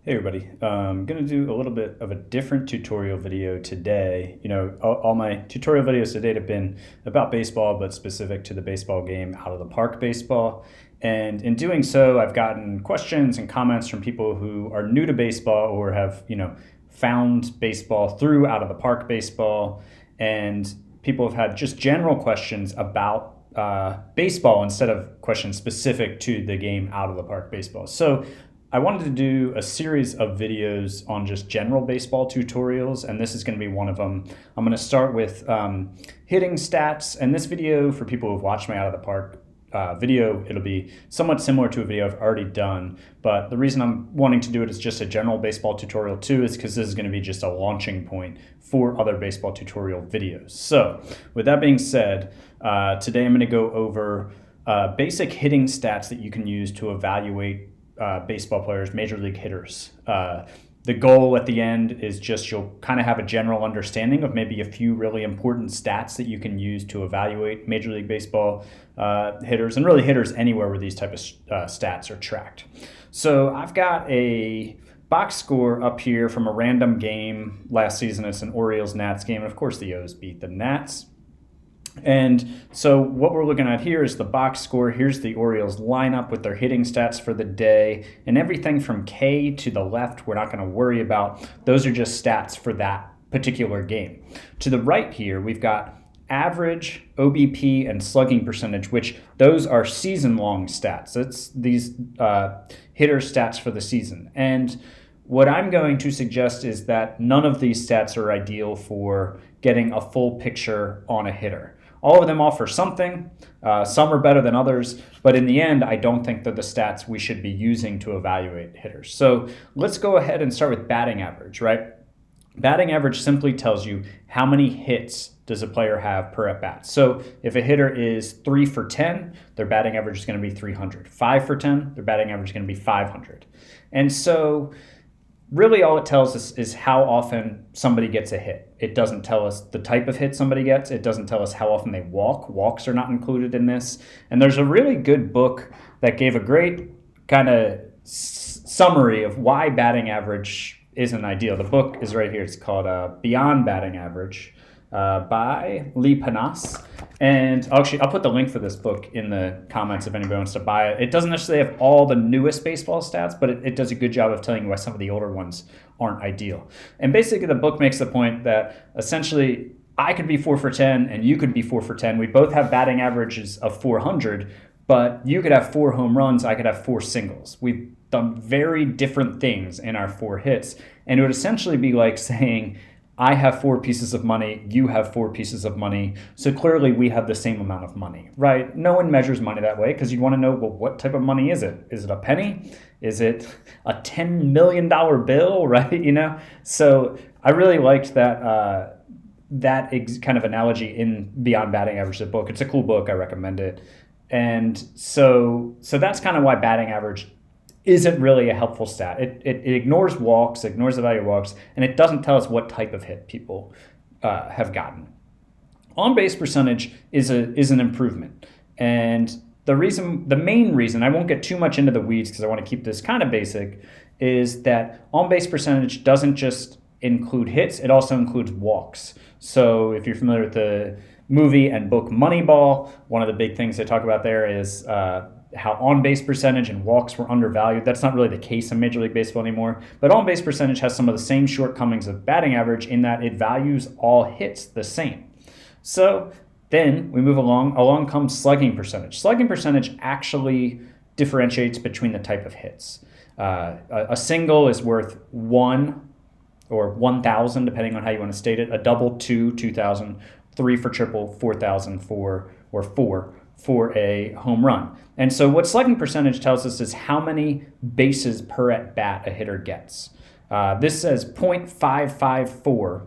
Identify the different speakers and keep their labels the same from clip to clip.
Speaker 1: Hey everybody, I'm going to do a little bit of a different tutorial video today. All my tutorial videos to date have been about baseball, but specific to the baseball game, out of the park baseball. And in doing so, I've gotten questions and comments from people who are new to baseball or have, found baseball through out of the park baseball. And people have had just general questions about baseball instead of questions specific to the game out of the park baseball. So I wanted to do a series of videos on just general baseball tutorials, and this is going to be one of them. I'm going to start with hitting stats, and this video, for people who've watched my Out of the Park video, it'll be somewhat similar to a video I've already done, but the reason I'm wanting to do it as just a general baseball tutorial too is because this is going to be just a launching point for other baseball tutorial videos. So with that being said, today I'm going to go over basic hitting stats that you can use to evaluate baseball players, major league hitters. The goal at the end is just you'll kind of have a general understanding of maybe a few really important stats that you can use to evaluate Major League Baseball hitters, and really hitters anywhere where these type of stats are tracked. So I've got a box score up here from a random game last season. It's an Orioles-Nats game, and of course the O's beat the Nats. And so what we're looking at here is the box score. Here's the Orioles lineup with their hitting stats for the day, and everything from K to the left we're not going to worry about. Those are just stats for that particular game. To the right here, we've got average, OBP, and slugging percentage, which those are season-long stats. It's these hitter stats for the season. And what I'm going to suggest is that none of these stats are ideal for getting a full picture on a hitter. All of them offer something. Some are better than others, but in the end, I don't think they're the stats we should be using to evaluate hitters. So let's go ahead and start with batting average, right? Batting average simply tells you how many hits does a player have per at bat. So if a hitter is 3 for 10, their batting average is going to be 300. 5 for 10, their batting average is going to be 500. And so really all it tells us is how often somebody gets a hit. It doesn't tell us the type of hit somebody gets. It doesn't tell us how often they walk. Walks are not included in this. And there's a really good book that gave a great kind of summary of why batting average isn't ideal. The book is right here. It's called Beyond Batting Average by Lee Panas. And I'll put the link for this book in the comments if anybody wants to buy it. It doesn't necessarily have all the newest baseball stats, but it does a good job of telling you why some of the older ones aren't ideal. And basically the book makes the point that essentially I could be 4 for 10 and you could be 4 for 10. We both have batting averages of 400, but you could have 4 home runs, I could have 4 singles. We've done very different things in our 4 hits. And it would essentially be like saying, I have 4 pieces of money, you have 4 pieces of money, so clearly we have the same amount of money, right? No one measures money that way because you want to know, well, what type of money is it? Is it a penny? Is it a $10 million bill, right? So I really liked that kind of analogy in Beyond Batting Average, the book. It's a cool book, I recommend it. And so that's kind of why batting average isn't really a helpful stat. It ignores walks, ignores the value of walks, and it doesn't tell us what type of hit people have gotten. On-base percentage is an improvement. And the main reason, I won't get too much into the weeds because I want to keep this kind of basic, is that on-base percentage doesn't just include hits, it also includes walks. So if you're familiar with the movie and book Moneyball, one of the big things they talk about there is how on-base percentage and walks were undervalued. That's not really the case in Major League Baseball anymore, but on-base percentage has some of the same shortcomings of batting average in that it values all hits the same. So then we move along comes slugging percentage. Slugging percentage actually differentiates between the type of hits. A single is worth 1 or 1,000, depending on how you want to state it. A double, 2,000, 3 for triple, 4,000 for, or 4 for a home run. And so what slugging percentage tells us is how many bases per at bat a hitter gets. This says .554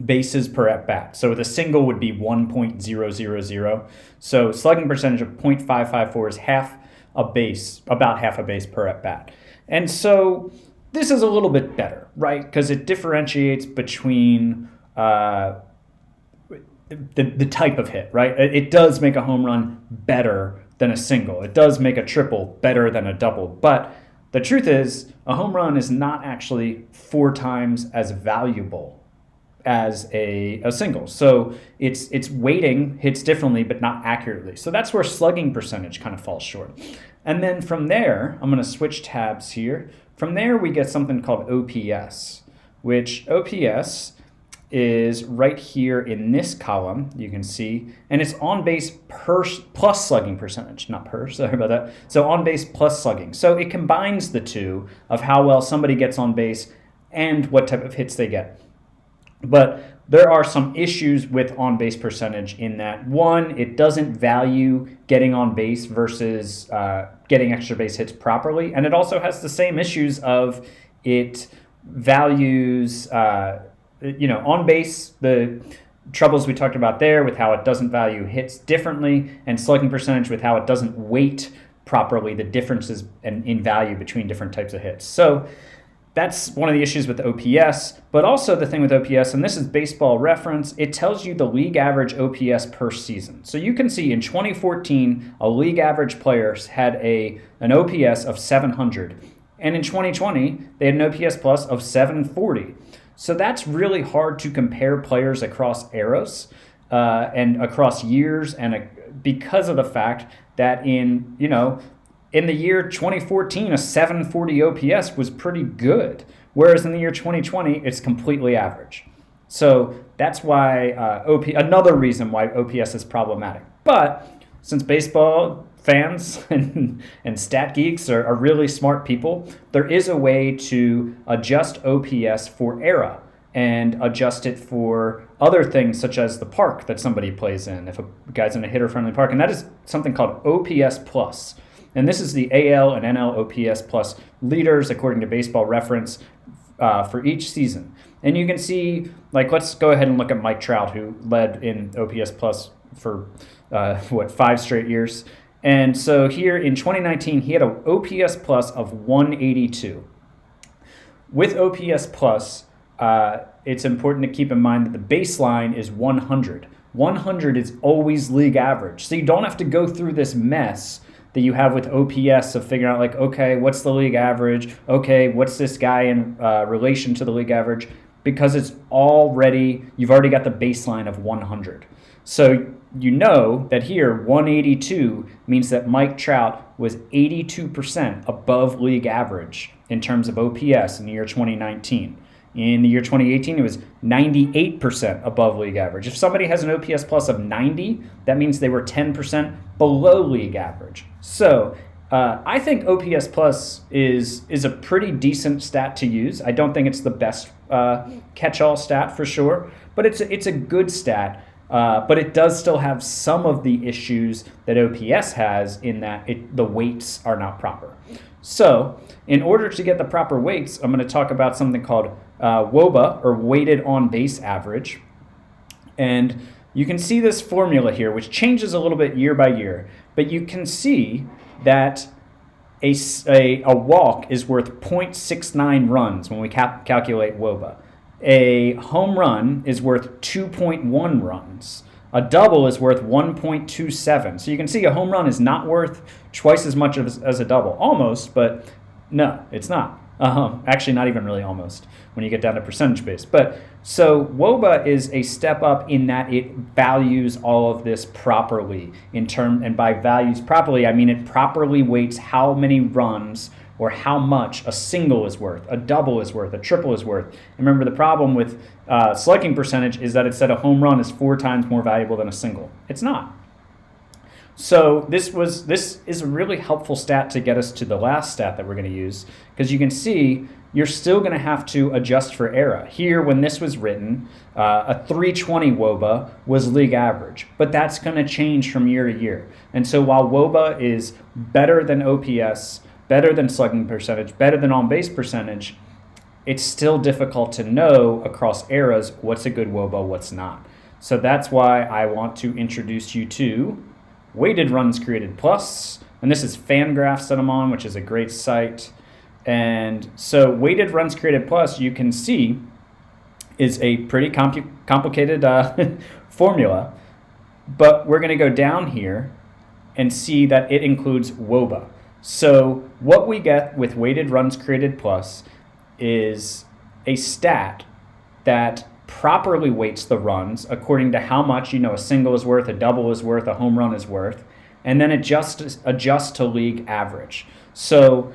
Speaker 1: bases per at bat. So with a single would be 1.000. So slugging percentage of .554 is about half a base per at bat. And so this is a little bit better, right? Because it differentiates between the type of hit, right? It does make a home run better than a single. It does make a triple better than a double. But The truth is, a home run is not actually 4 times as valuable as a single. So its weighting hits differently, but not accurately. So that's where slugging percentage kind of falls short. And then from there, I'm going to switch tabs here. From there, we get something called OPS, which OPS is right here in this column, you can see, and it's on base plus slugging percentage, not per, sorry about that. So on base plus slugging. So it combines the two of how well somebody gets on base and what type of hits they get. But there are some issues with on base percentage in that, one, it doesn't value getting on base versus getting extra base hits properly. And it also has the same issues of it values on base, the troubles we talked about there with how it doesn't value hits differently, and slugging percentage with how it doesn't weight properly the differences in value between different types of hits. So that's one of the issues with OPS, but also the thing with OPS, and this is Baseball Reference, it tells you the league average OPS per season. So you can see in 2014, a league average player had an OPS of 700, and in 2020, they had an OPS plus of 740. So that's really hard to compare players across eras and across years, and because of the fact that in the year 2014, a 740 OPS was pretty good, whereas in the year 2020, it's completely average. So that's why another reason why OPS is problematic. But since baseball fans and stat geeks are really smart people, there is a way to adjust OPS for era and adjust it for other things such as the park that somebody plays in, if a guy's in a hitter-friendly park. And that is something called OPS plus. And this is the AL and NL OPS plus leaders according to Baseball Reference for each season. And you can see, let's go ahead and look at Mike Trout, who led in OPS plus for 5 straight years. And so here in 2019, he had an OPS plus of 182. With OPS plus, it's important to keep in mind that the baseline is 100. 100 is always league average. So you don't have to go through this mess that you have with OPS of figuring out okay, what's the league average? Okay, what's this guy in relation to the league average? Because you've already got the baseline of 100. So you know that here 182 means that Mike Trout was 82% above league average in terms of OPS in the year 2019. In the year 2018, it was 98% above league average. If somebody has an OPS plus of 90, that means they were 10% below league average. So I think OPS plus is a pretty decent stat to use. I don't think it's the best catch-all stat for sure, but it's a good stat. But it does still have some of the issues that OPS has in that the weights are not proper. So in order to get the proper weights, I'm going to talk about something called WOBA, or weighted on base average. And you can see this formula here, which changes a little bit year by year. But you can see that a walk is worth 0.69 runs when we calculate WOBA. A home run is worth 2.1 runs. A double is worth 1.27. So you can see a home run is not worth twice as much as a double. Almost, but no, it's not. Actually, not even really almost when you get down to percentage base. But so WOBA is a step up in that it values all of this properly and by values properly, I mean it properly weights how many runs or how much a single is worth, a double is worth, a triple is worth. And remember, the problem with slugging percentage is that it said a home run is 4 times more valuable than a single. It's not. So this is a really helpful stat to get us to the last stat that we're going to use, because you can see you're still going to have to adjust for era. Here, when this was written, a 320 WOBA was league average, but that's going to change from year to year. And so while WOBA is better than OPS, better than slugging percentage, better than on-base percentage, it's still difficult to know across eras what's a good WOBA, what's not. So that's why I want to introduce you to weighted runs created plus, and this is Fangraphs that I'm on, which is a great site. And so weighted runs created plus, you can see, is a pretty complicated formula, but we're going to go down here and see that it includes WOBA. So what we get with weighted runs created plus is a stat that properly weights the runs according to how much a single is worth, a double is worth, a home run is worth, and then it just adjusts to league average. So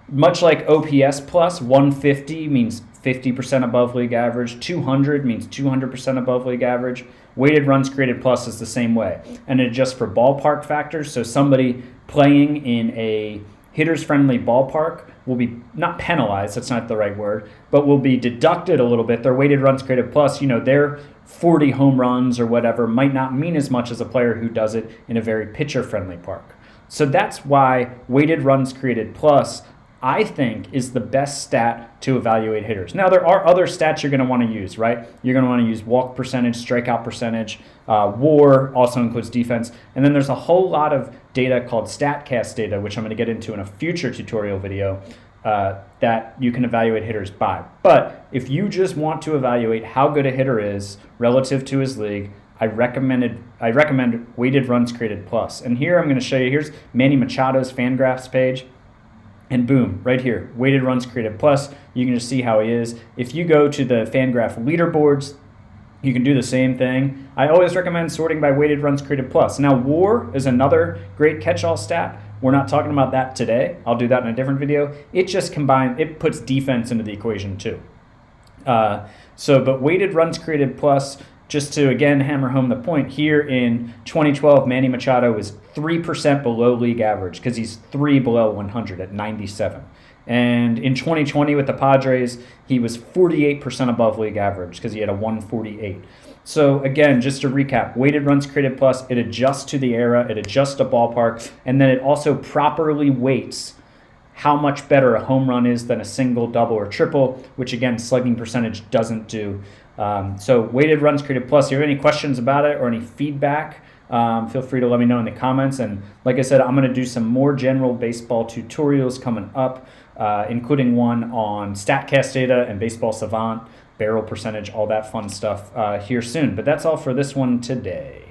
Speaker 1: much like OPS plus, 150 means 50% above league average, 200 means 200% above league average. Weighted runs created plus is the same way, and it adjusts for ballpark factors. So somebody playing in a hitters friendly ballpark will be not penalized, that's not the right word, but will be deducted a little bit. Their weighted runs created plus, their 40 home runs or whatever might not mean as much as a player who does it in a very pitcher friendly park. So that's why weighted runs created plus, I think, is the best stat to evaluate hitters. Now, there are other stats you're going to want to use, right? You're going to want to use walk percentage, strikeout percentage, WAR also includes defense. And then there's a whole lot of data called StatCast data, which I'm going to get into in a future tutorial video, that you can evaluate hitters by. But if you just want to evaluate how good a hitter is relative to his league, I recommend weighted runs created plus. And here I'm going to show you, here's Manny Machado's Fangraphs page. And boom, right here, weighted runs created plus. You can just see how he is. If you go to the Fangraph leaderboards, you can do the same thing. I always recommend sorting by weighted runs created plus. Now, WAR is another great catch-all stat. We're not talking about that today. I'll do that in a different video. It just it puts defense into the equation too. But weighted runs created plus, just to again hammer home the point, here in 2012, Manny Machado was 3% below league average because he's 3 below 100 at 97. And in 2020 with the Padres, he was 48% above league average because he had a 148. So again, just to recap, weighted runs created plus, it adjusts to the era, it adjusts to ballpark, and then it also properly weights how much better a home run is than a single, double, or triple, which again, slugging percentage doesn't do. So weighted runs created plus. If you have any questions about it or any feedback, feel free to let me know in the comments. And like I said, I'm going to do some more general baseball tutorials coming up, including one on StatCast data and Baseball Savant, barrel percentage, all that fun stuff here soon. But that's all for this one today.